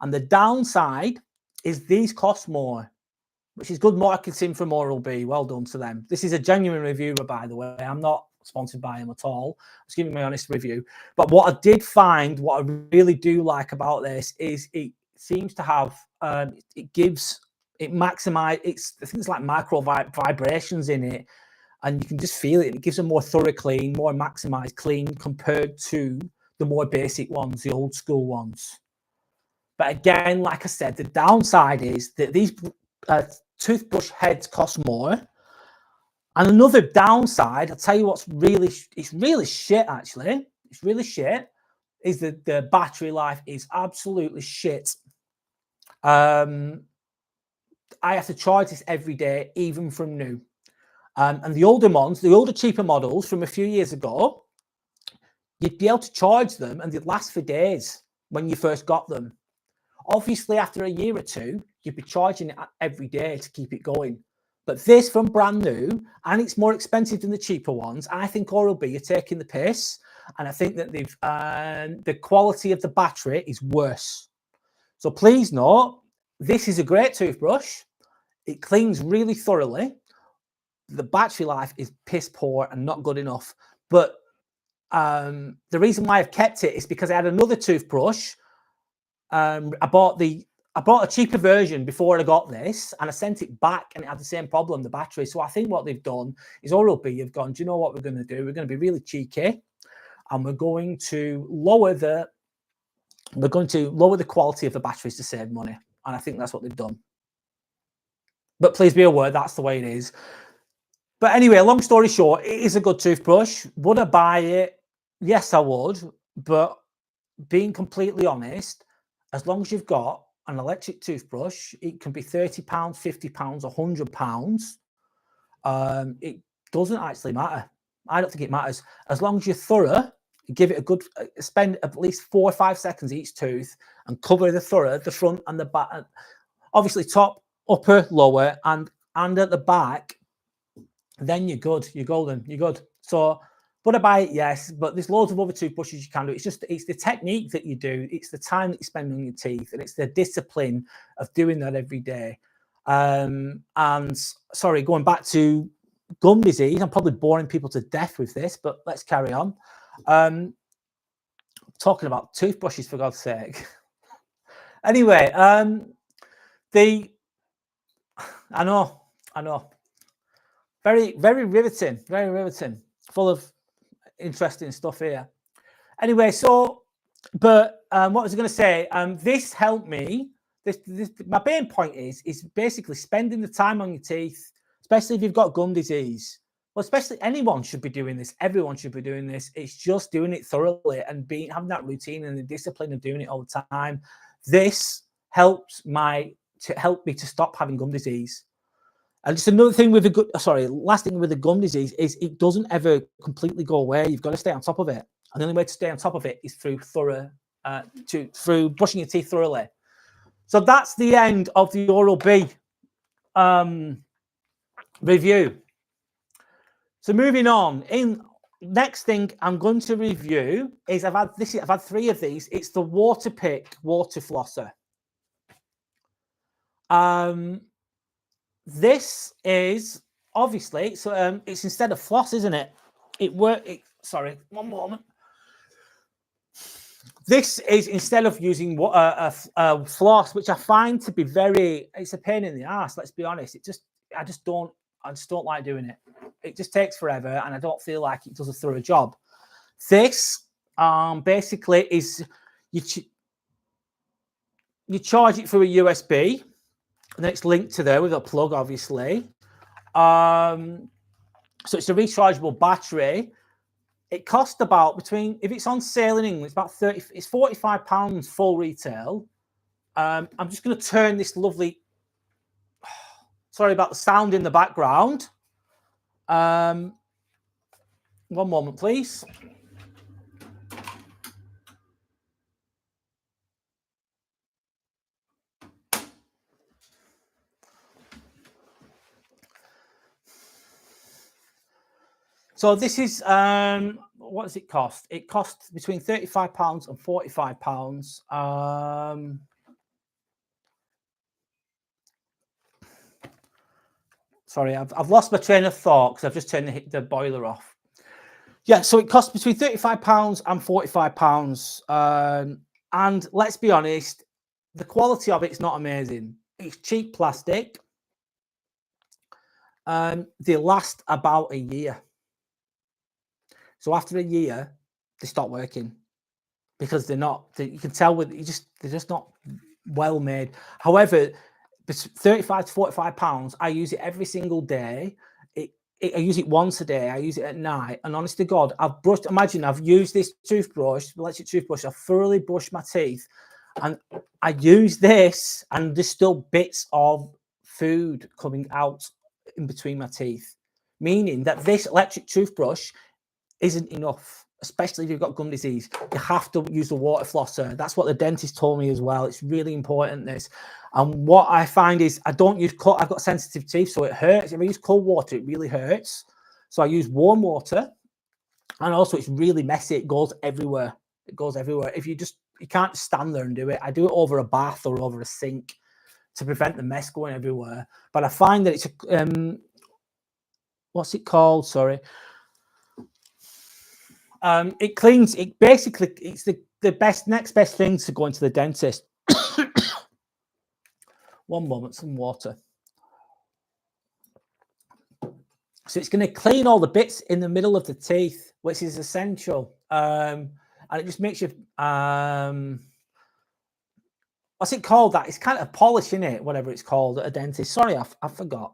And the downside is these cost more, which is good marketing from Oral-B. Well done to them. This is a genuine reviewer, by the way. I'm not sponsored by him at all. I was giving my honest review. But what I did find, what I really do like about this is it seems to have, I think it's like micro vibrations in it. And you can just feel it. It gives a more thorough clean, more maximized clean compared to the more basic ones, the old school ones. But again, like I said, the downside is that these toothbrush heads cost more. And another downside, I'll tell you it's really shit, actually. It's really shit, is that the battery life is absolutely shit. I have to charge this every day, even from new. And the older ones, the older, cheaper models from a few years ago, you'd be able to charge them and they'd last for days when you first got them. Obviously, after a year or two, you'd be charging it every day to keep it going. But this from brand new, and it's more expensive than the cheaper ones, I think Oral-B are taking the piss. And I think that the quality of the battery is worse. So please note, this is a great toothbrush. It cleans really thoroughly. The battery life is piss poor and not good enough. But the reason why I've kept it is because I had another toothbrush. I bought a cheaper version before I got this, and I sent it back, and it had the same problem, the battery. So I think what they've done is Oral-B have gone, do you know what we're going to do? We're going to be really cheeky, and we're going to lower the quality of the batteries to save money. And I think that's what they've done. But please be aware, that's the way it is. But anyway, long story short, it is a good toothbrush. Would I buy it? Yes, I would. But being completely honest, as long as you've got an electric toothbrush, it can be £30, £50, £100. It doesn't actually matter. I don't think it matters. As long as you're thorough, give it a good, spend at least 4 or 5 seconds each tooth and cover the front and the back. Obviously top, upper, lower, and at the back, then you're good. You're golden. You're good. So, would I buy it? Yes, but there's loads of other toothbrushes you can do. It's the technique that you do. It's the time that you spend on your teeth, and it's the discipline of doing that every day. And sorry, going back to gum disease, I'm probably boring people to death with this, but let's carry on. Talking about toothbrushes, for God's sake. Anyway, I know. Very, very riveting, full of interesting stuff here. Anyway, so, but what was I going to say? This helped me. My main point is basically spending the time on your teeth, especially if you've got gum disease. Well, especially anyone should be doing this. Everyone should be doing this. It's just doing it thoroughly and having that routine and the discipline of doing it all the time. This helps me to stop having gum disease. And just another thing with last thing with the gum disease is it doesn't ever completely go away. You've got to stay on top of it. And the only way to stay on top of it is through through brushing your teeth thoroughly. So that's the end of the Oral-B review. So moving on, next thing I'm going to review is I've had 3 of these. It's the WaterPik water flosser. This is obviously it's instead of floss, isn't it? Sorry, one moment. This is instead of using a floss, which I find to be it's a pain in the ass. Let's be honest. I just don't like doing it. It just takes forever, and I don't feel like it does a thorough job. This basically is you charge it through a USB. And then it's linked to there with a plug, obviously. So it's a rechargeable battery. It cost about between, if it's on sale in England, it's about 30, it's £45 full retail. I'm just going to turn this lovely, sorry about the sound in the background. One moment, please. So this is, what does it cost? It costs between £35 and £45. Sorry, I've lost my train of thought because I've just turned the boiler off. Yeah, so it costs between £35 and £45. And let's be honest, the quality of it's not amazing. It's cheap plastic. They last about a year. So after a year, they stop working because they're not. You can tell they're just not well made. However, £35 to £45. I use it every single day. I use it once a day. I use it at night. And honest to God, I've brushed. Imagine I've used this toothbrush, electric toothbrush. I've thoroughly brushed my teeth, and I use this, and there's still bits of food coming out in between my teeth, meaning that this electric toothbrush isn't enough, especially if you've got gum disease. You have to use the water flosser. That's what the dentist told me as well. It's really important, this. And what I find is I don't use cold. I've got sensitive teeth, so it hurts. If I use cold water, it really hurts. So I use warm water. And also it's really messy. It goes everywhere. It goes everywhere. If you can't stand there and do it. I do it over a bath or over a sink to prevent the mess going everywhere. But I find that it's what's it called? Sorry. It cleans. It basically, it's the next best thing to going to the dentist. One moment, some water. So it's going to clean all the bits in the middle of the teeth, which is essential. And it just makes you, what's it called? That it's kind of polishing it, whatever it's called at a dentist. Sorry, I forgot.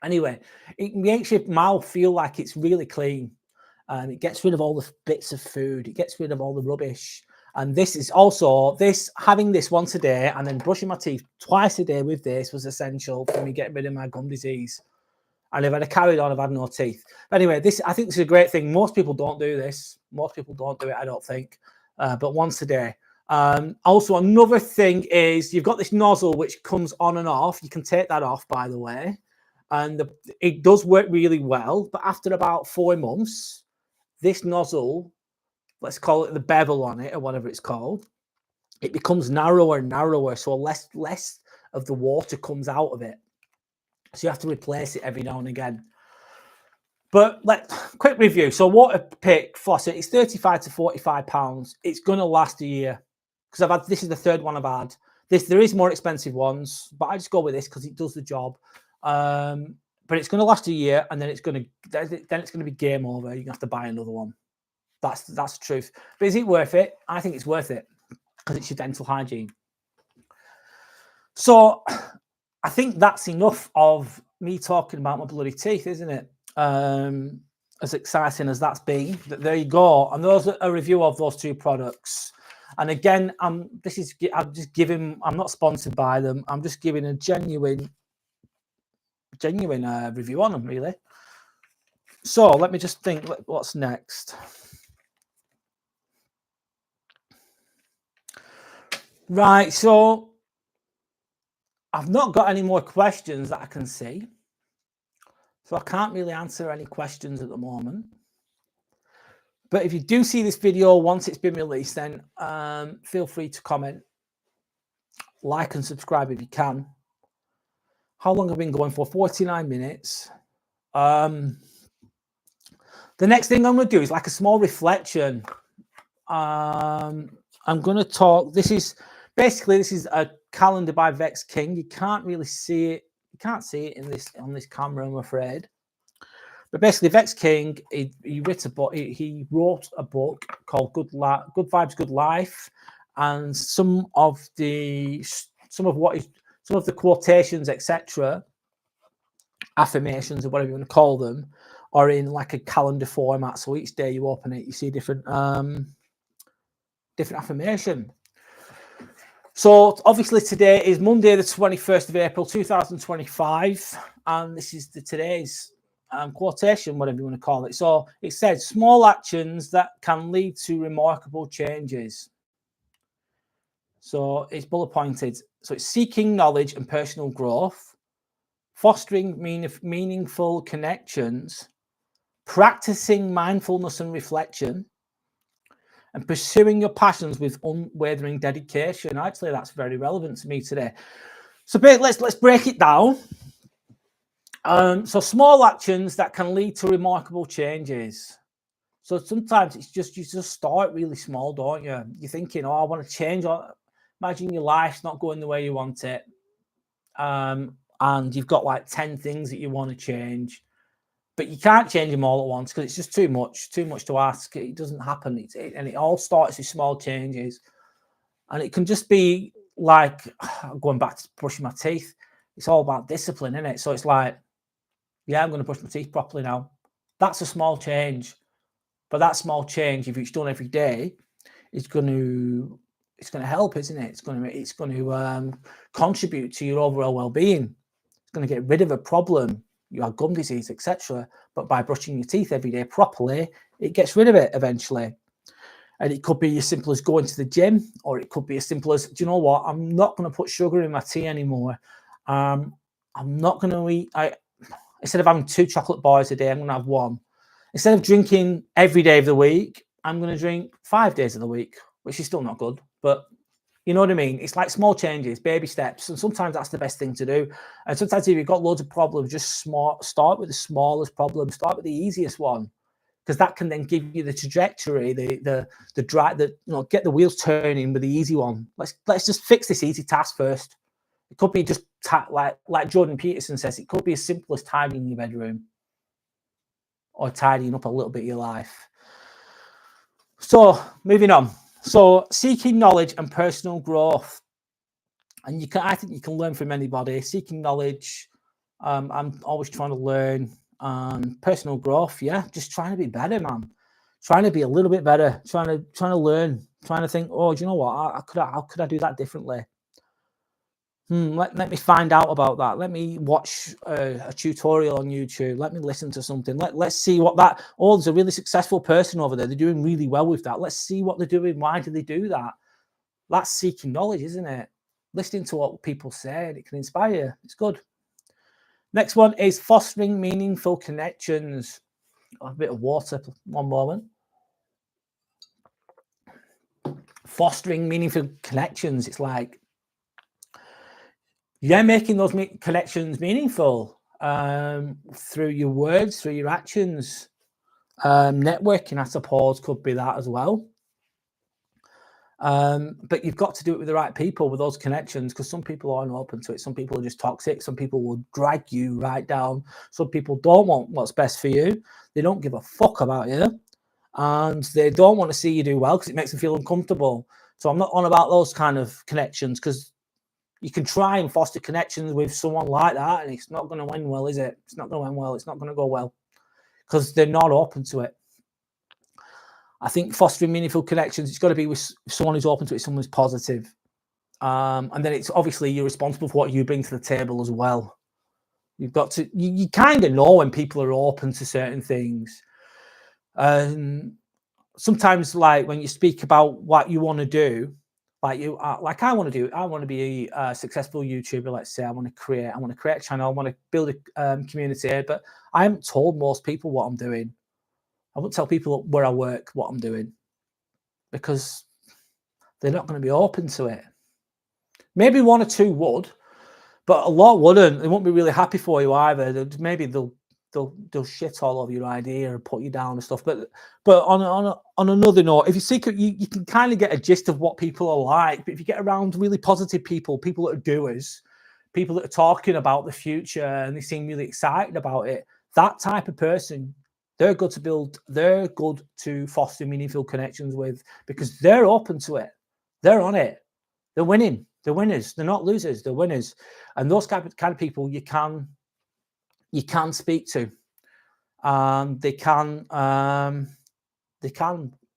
Anyway, it makes your mouth feel like it's really clean. And it gets rid of all the bits of food. It gets rid of all the rubbish. And this is also, having this once a day and then brushing my teeth twice a day with this was essential for me getting rid of my gum disease. And if I'd have carried on, I've had no teeth. But anyway, I think this is a great thing. Most people don't do this. Most people don't do it, I don't think. But once a day. Also, another thing is you've got this nozzle which comes on and off. You can take that off, by the way. And it does work really well. But after about 4 months, this nozzle, let's call it the bevel on it or whatever it's called, it becomes narrower and narrower, so less of the water comes out of it. So you have to replace it every now and again. But quick review. So WaterPik flosser, it's £35 to £45. It's going to last a year because this is the third one I've had. There is more expensive ones, but I just go with this because it does the job. But it's going to last a year, and then it's going to be game over. You're going to have to buy another one. That's the truth. But is it worth it? I think it's worth it because it's your dental hygiene. So I think that's enough of me talking about my bloody teeth, isn't it? As exciting as that's been. There you go. And there's a review of those two products. And again, I'm not sponsored by them. I'm just giving a genuine review on them, really. So let me just think, what's next? Right, so I've not got any more questions that I can see. So I can't really answer any questions at the moment. But if you do see this video once it's been released, then feel free to comment, like and subscribe if you can. How long have I been going for? 49 minutes. The next thing I'm going to do is like a small reflection. I'm going to talk. This is a calendar by Vex King. You can't really see it. You can't see it on this camera, I'm afraid. But basically, Vex King, he wrote a book called Good Vibes, Good Life, and some of what some of the quotations, etc., affirmations or whatever you want to call them, are in like a calendar format. So each day you open it, you see different affirmation. So obviously today is Monday, the 21st of April, 2025, and this is today's quotation, whatever you want to call it. So it says, small actions that can lead to remarkable changes. So it's bullet pointed. So it's seeking knowledge and personal growth, fostering meaningful connections, practicing mindfulness and reflection, and pursuing your passions with unwavering dedication. Actually, that's very relevant to me today. So let's break it down. So small actions that can lead to remarkable changes. So sometimes it's just, you just start really small, don't you? You're thinking, oh, I want to change. Imagine your life's not going the way you want it. And you've got like 10 things that you want to change, but you can't change them all at once because it's just too much to ask. It doesn't happen. And it all starts with small changes. And it can just be like, going back to brushing my teeth, it's all about discipline, isn't it? So it's like, yeah, I'm going to brush my teeth properly now. That's a small change. But that small change, if it's done every day, it's going to help, isn't it? It's going to contribute to your overall well-being. It's going to get rid of a problem. You have gum disease, etc. But by brushing your teeth every day properly, it gets rid of it eventually. And it could be as simple as going to the gym, or it could be as simple as, do you know what? I'm not going to put sugar in my tea anymore. I'm not going to eat. Instead of having 2 chocolate bars a day, I'm going to have 1. Instead of drinking every day of the week, I'm going to drink 5 days of the week, which is still not good, but you know what I mean? It's like small changes, baby steps. And sometimes that's the best thing to do. And sometimes if you've got loads of problems, just start with the smallest problem, start with the easiest one, because that can then give you the trajectory, the drive, get the wheels turning with the easy one. Let's just fix this easy task first. It could be just like Jordan Peterson says, it could be as simple as tidying your bedroom or tidying up a little bit of your life. So moving on. So seeking knowledge and personal growth. And I think you can learn from anybody. Seeking knowledge, I'm always trying to learn. Personal growth, yeah, just trying to be better, man. Trying to be a little bit better. Trying to learn. Trying to think, oh, do you know what? How could I do that differently? Let me find out about that. Let me watch a tutorial on YouTube. Let me listen to something. Let's see what that. Oh, there's a really successful person over there. They're doing really well with that. Let's see what they're doing. Why do they do that? That's seeking knowledge, isn't it? Listening to what people say, it can inspire you. It's good. Next one is fostering meaningful connections. A bit of water, one moment. Fostering meaningful connections. It's like, yeah, making those connections meaningful through your words, through your actions. Networking, I suppose, could be that as well. But you've got to do it with the right people, with those connections, because some people aren't open to it. Some people are just toxic. Some people will drag you right down. Some people don't want what's best for you. They don't give a fuck about you. And they don't want to see you do well because it makes them feel uncomfortable. So I'm not on about those kind of connections, because you can try and foster connections with someone like that, and it's not going to end well, is it? It's not going to end well. It's not going to go well because they're not open to it. I think fostering meaningful connections, it's got to be with someone who's open to it, someone who's positive. And then it's obviously you're responsible for what you bring to the table as well. You've got to, you kind of know when people are open to certain things. Sometimes, like when you speak about what you want to do, like I want to be a successful YouTuber. Let's say I want to create a channel. I want to build a community. But I haven't told most people what I'm doing. I won't tell people where I work what I'm doing, because they're not going to be open to it. Maybe 1 or 2 would, but a lot wouldn't. They won't be really happy for you either. Maybe they'll shit all over your idea and put you down and stuff. But on another note, if you seek it, you can kind of get a gist of what people are like. But if you get around really positive people that are doers, people that are talking about the future and they seem really excited about it, that type of person, they're good to foster meaningful connections with, because they're open to it. They're on it. They're winning. They're winners. They're not losers. They're winners. And those kind of people you can speak to. They can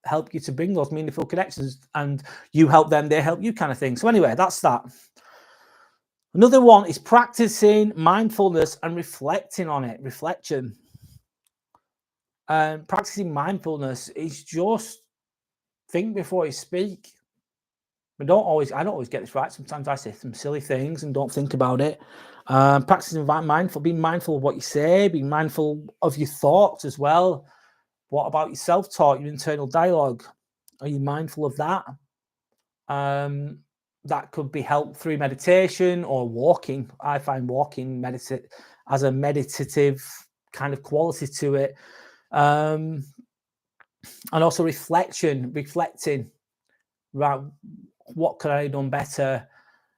help you to bring those meaningful connections, and you help them, they help you, kind of thing. So anyway, that's that. Another one is practicing mindfulness and reflecting on it. Reflection. Practicing mindfulness is just think before you speak. I don't always get this right. Sometimes I say some silly things and don't think about it. Practicing being mindful of what you say, being mindful of your thoughts as well. What about your self-talk, your internal dialogue? Are you mindful of that? That could be helped through meditation or walking. I find walking as a meditative kind of quality to it. And also reflecting, right? What could I have done better?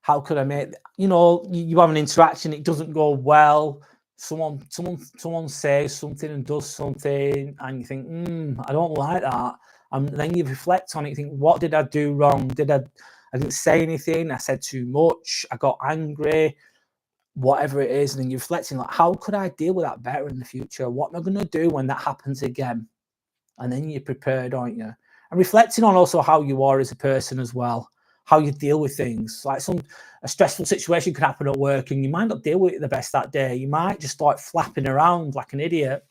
How could I make, you have an interaction, it doesn't go well. Someone says something and does something, and you think, I don't like that. And then you reflect on it. You think, what did I do wrong? I didn't say anything. I said too much. I got angry. Whatever it is, and then you're reflecting, like, how could I deal with that better in the future? What am I going to do when that happens again? And then you're prepared, aren't you? And reflecting on also how you are as a person as well, how you deal with things. Like a stressful situation could happen at work, and you might not deal with it the best that day. You might just start flapping around like an idiot,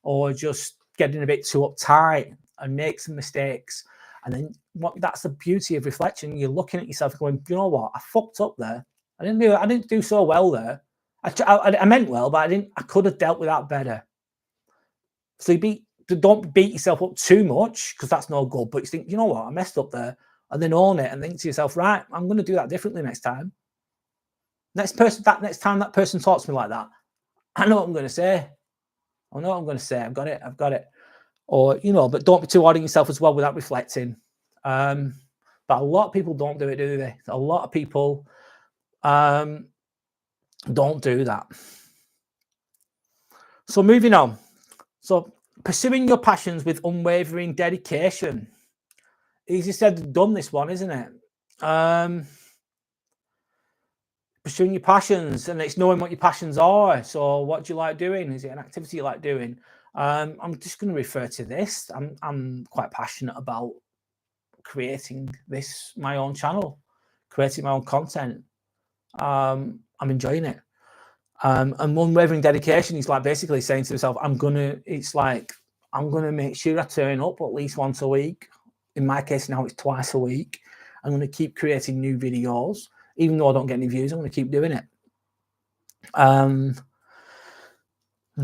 or just getting a bit too uptight and make some mistakes. And then that's the beauty of reflection. You're looking at yourself going, you know what? I fucked up there. I didn't do so well there. I meant well, but I could have dealt with that better. So don't beat yourself up too much, because that's no good. But you think, you know what? I messed up there. And then own it and think to yourself, right, I'm going to do that differently next time. Next time that person talks to me like that, I know what I'm going to say. I know what I'm going to say. I've got it. Or, but don't be too hard on yourself as well without reflecting. But a lot of people don't do it, do they? A lot of people don't do that. So moving on. So pursuing your passions with unwavering dedication. Easier said than done, this one, isn't it? Pursuing your passions, and it's knowing what your passions are. So what do you like doing? Is it an activity you like doing? I'm just going to refer to this. I'm quite passionate about creating my own channel, creating my own content. I'm enjoying it. And unwavering dedication is like basically saying to yourself, I'm going to make sure I turn up at least once a week. In my case now, it's twice a week. I'm going to keep creating new videos. Even though I don't get any views, I'm going to keep doing it.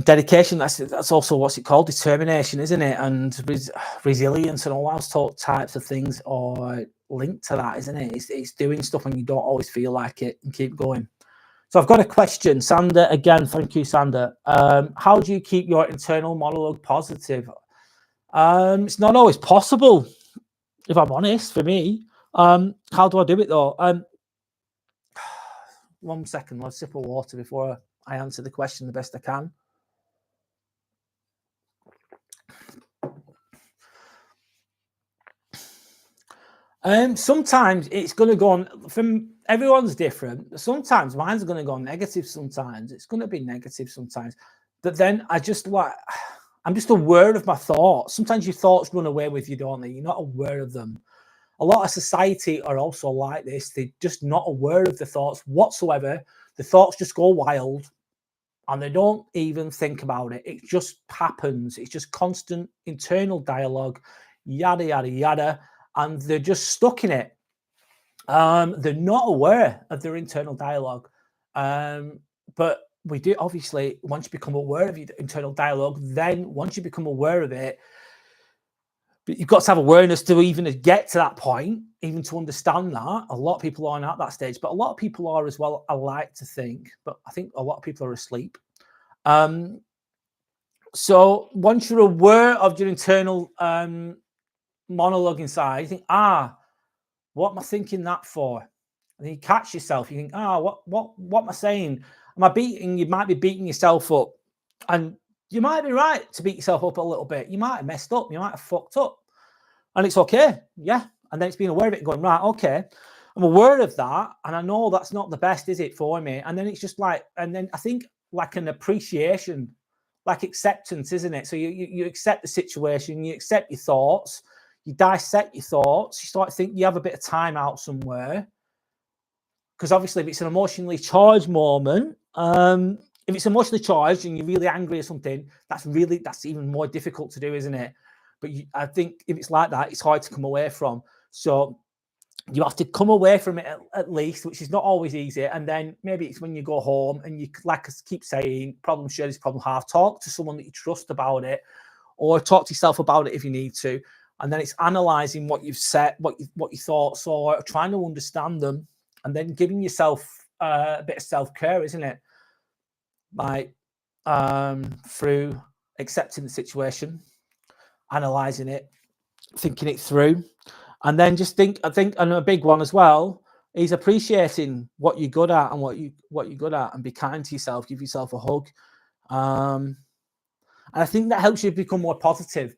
Dedication, that's also what's it called? Determination, isn't it? And resilience and all those types of things are linked to that, isn't it? It's doing stuff when you don't always feel like it and keep going. So I've got a question. Sander, again, thank you, Sander. How do you keep your internal monologue positive? It's not always possible, if I'm honest, for me. How do I do it, though? 1 second, let's sip of water before I answer the question the best I can. Sometimes it's going to go on, from everyone's different. Sometimes mine's going to go negative. Sometimes it's going to be negative sometimes. But then I'm just aware of my thoughts. Sometimes your thoughts run away with you, don't they? You're not aware of them. A lot of society are also like this. They're just not aware of the thoughts whatsoever. The thoughts just go wild and they don't even think about it. It just happens. It's just constant internal dialogue, yada, yada, yada. And they're just stuck in it. They're not aware of their internal dialogue. But we do, obviously, once you become aware of your internal dialogue, then once you become aware of it, but you've got to have awareness to even get to that point, even to understand that. A lot of people aren't at that stage, but a lot of people are as well, I like to think, but I think a lot of people are asleep. So once you're aware of your internal monologue inside, you think, what am I thinking that for? And then you catch yourself, you think, what am I saying? You might be beating yourself up. And you might be right to beat yourself up a little bit. You might have messed up. You might have fucked up. And it's okay. Yeah. And then it's being aware of it going, right, okay. I'm aware of that, and I know that's not the best, is it, for me? And then it's just like, and then I think like an appreciation, like acceptance, isn't it? So you accept the situation, you accept your thoughts, you dissect your thoughts, you start to think, you have a bit of time out somewhere. Because obviously, if it's an emotionally charged moment, if it's emotionally charged and you're really angry or something, that's even more difficult to do, isn't it? But I think if it's like that, it's hard to come away from. So you have to come away from it at least, which is not always easy. And then maybe it's when you go home and you, like I keep saying, problem share is problem half. Talk to someone that you trust about it, or talk to yourself about it if you need to. And then it's analysing what you've said, what your thoughts are, trying to understand them, and then giving yourself a bit of self-care, isn't it? Like through accepting the situation, analysing it, thinking it through. And then just think, I think, and a big one as well is appreciating what you're good at and what you're good at, and be kind to yourself. Give yourself a hug, and I think that helps you become more positive.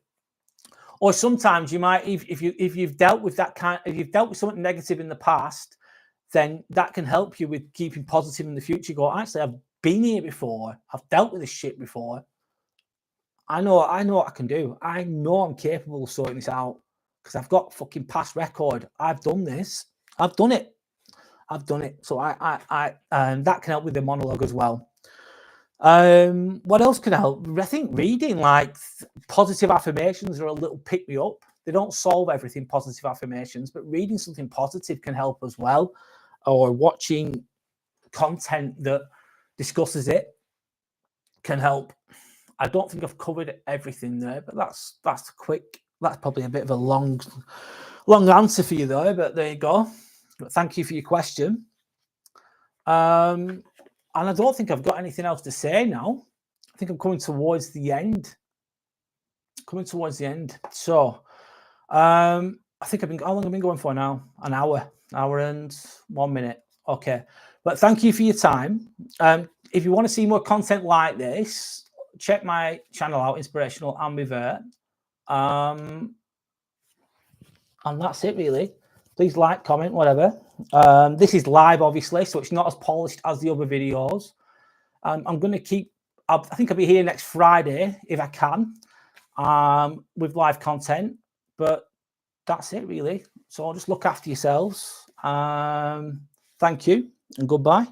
Or sometimes you might, if you've dealt with if you've dealt with something negative in the past, then that can help you with keeping positive in the future. Go, actually, I've been here before. I've dealt with this shit before. I know what I can do. I know I'm capable of sorting this out, because I've got fucking past record. I've done this. I've done it. So that can help with the monologue as well. What else can help? I think reading like positive affirmations are a little pick me up. They don't solve everything, positive affirmations, but reading something positive can help as well, or watching content that discusses it can help. I don't think I've covered everything there, but that's quick. That's probably a bit of a long answer for you though, but there you go. But thank you for your question. And I don't think I've got anything else to say now. I think I'm coming towards the end. So I think how long have I been going for now? An hour and 1 minute. Okay. But thank you for your time. If you want to see more content like this, check my channel out, Inspirational Ambivert. And that's it, really. Please like, comment, whatever. This is live, obviously, so it's not as polished as the other videos. I'm going to keep, I think I'll be here next Friday, if I can, with live content. But that's it, really. So just look after yourselves. Thank you and goodbye.